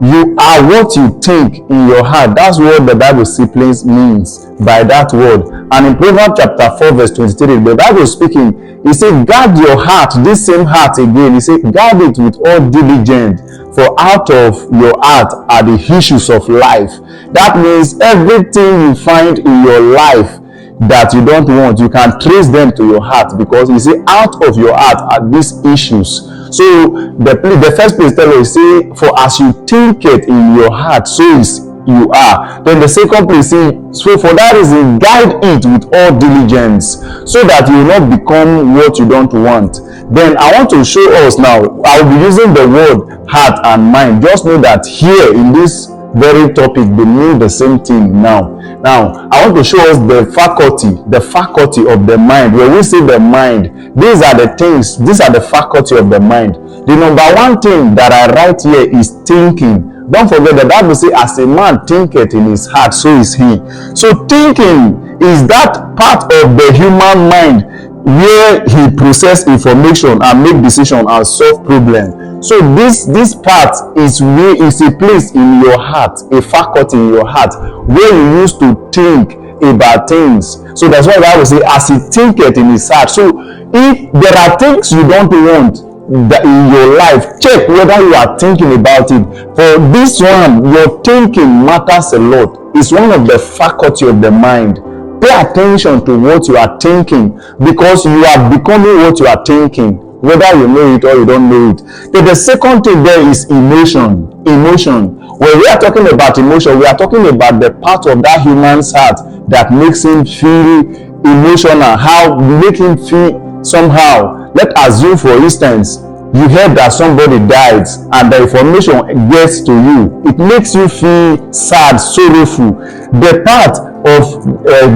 You are what you think in your heart. That's what the Bible simply means by that word. And in Proverbs chapter 4 verse 23, the Bible is speaking, he said, guard your heart, this same heart again. He said, guard it with all diligence, for out of your heart are the issues of life. That means everything you find in your life that you don't want, you can trace them to your heart, because you see, out of your heart are these issues. So the first place tell you, say, for as you think it in your heart, so is you are. Then the second place say, so for that reason, guide it with all diligence, so that you will not become what you don't want. Then I want to show us now, I will be using the word heart and mind. Just know that here in this very topic, they mean the same thing now. Now, I want to show us the faculty of the mind. When we say the mind, these are the things, these are the faculty of the mind. The number one thing that I write here is thinking. Don't forget the Bible says, as a man thinketh in his heart, so is he. So thinking is that part of the human mind where he process information and make decision and solve problem. So this part is a place in your heart, a faculty in your heart, where you used to think about things. So that's why the Bible says, as he thinketh in his heart. So if there are things you don't want that in your life, check whether you are thinking about it. For this one, your thinking matters a lot. It's one of the faculty of the mind. Pay attention to what you are thinking, because you are becoming what you are thinking, whether you know it or you don't know it. Then the second thing there is emotion. When we are talking about emotion, we are talking about the part of that human's heart that makes him feel emotional, how make him feel somehow. Let's assume, for instance, you heard that somebody died and the information gets to you. It makes you feel sad, sorrowful. The part of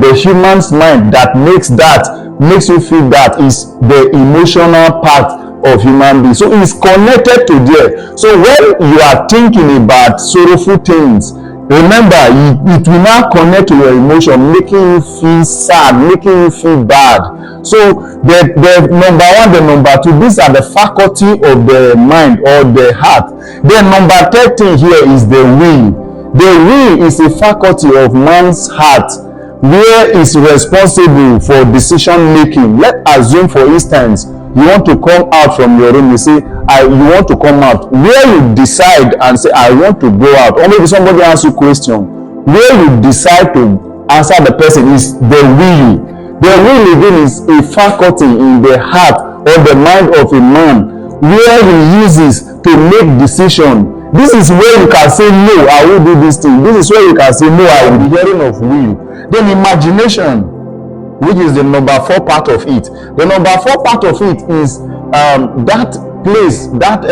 the human's mind that makes you feel that is the emotional part of human being. So it's connected to there. So when you are thinking about sorrowful things, remember, it will now connect to your emotion, making you feel sad, making you feel bad. So the number one, the number two, these are the faculty of the mind or the heart. Then number 13 here is the will. The will is a faculty of man's heart, where is responsible for decision making. Let's assume, for instance, you want to come out from your room. You say, you want to come out. Where you decide and say, I want to go out. Or maybe somebody asks you a question. Where you decide to answer the person is the will. The will again is a faculty in the heart or the mind of a man, where he uses to make decision. This is where you can say, no, I will do this thing. This is where you can say, no, I will be hearing of will. Then imagination, which is the number 4 part of it. The number 4 part of it is that place, that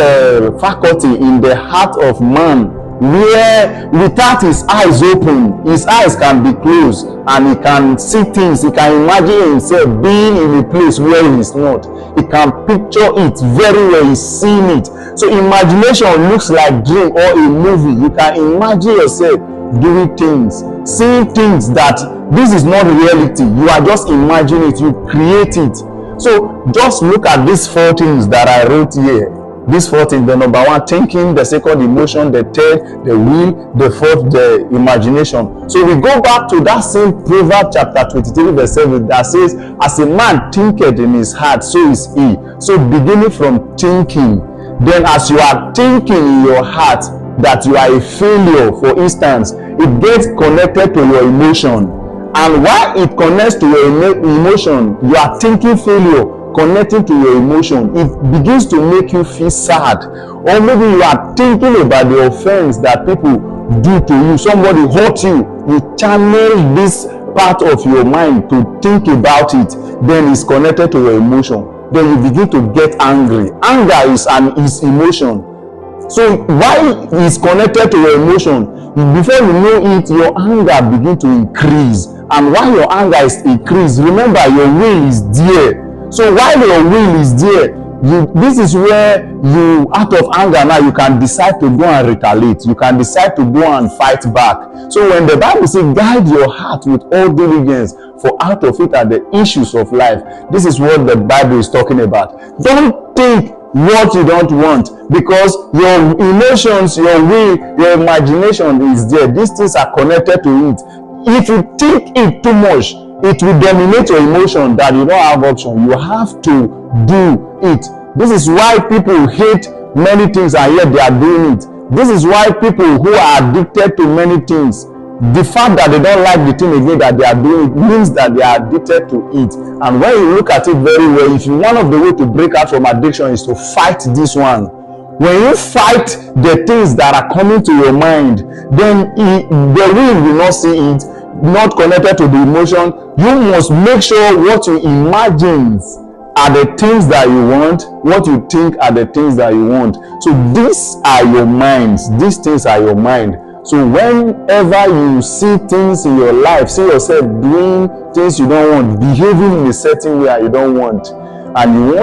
faculty in the heart of man, where without his eyes open, his eyes can be closed and he can see things. He can imagine himself being in a place where he is not. He can picture it very well. He's seeing it. So imagination looks like dream or a movie. You can imagine yourself doing things, seeing things that this is not reality. You are just imagining it. You create it. So just look at these 4 things that I wrote here. These 4 things: the number 1, thinking; the second, emotion; the third, the will; the fourth, the imagination. So we go back to that same Proverbs chapter 23 verse 7 that says, as a man thinketh in his heart, so is he. So beginning from thinking, then as you are thinking in your heart that you are a failure, for instance, it gets connected to your emotion. And while it connects to your emotion, you are thinking failure, connecting to your emotion, it begins to make you feel sad. Or maybe you are thinking about the offense that people do to you. Somebody hurt you. You channel this part of your mind to think about it. Then it's connected to your emotion. Then you begin to get angry. Anger is emotion. So while it's connected to your emotion, before you know it, your anger begins to increase. And while your anger is increased, remember, your will is there. So while your will is there, this is where you, out of anger now, you can decide to go and retaliate. You can decide to go and fight back. So when the Bible says, guide your heart with all diligence, for out of it are the issues of life. This is what the Bible is talking about. Don't think what you don't want, because your emotions, your will, your imagination is there. These things are connected to it. If you think it too much, it will dominate your emotion that you don't have option. You have to do it. This is why people hate many things and yet they are doing it. This is why people who are addicted to many things, the fact that they don't like the thing again that they are doing it means that they are addicted to it. And when you look at it very well, if one of the way to break out from addiction is to fight this one. When you fight the things that are coming to your mind, then the will not see it, not connected to the emotion. You must make sure what you imagine are the things that you want, what you think are the things that you want. So these are your minds. These things are your mind. So whenever you see things in your life, see yourself doing things you don't want, behaving in a certain way you don't want, and you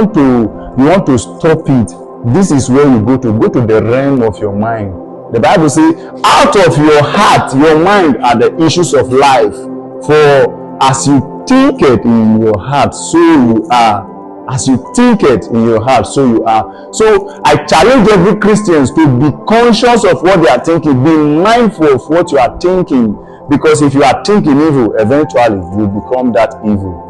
want to stop it, this is where you go to the realm of your mind. The Bible says, out of your heart, your mind are the issues of life. For as you think it in your heart, so you are. As you think it in your heart, so you are. So I challenge every Christian to be conscious of what they are thinking. Be mindful of what you are thinking. Because if you are thinking evil, eventually you become that evil.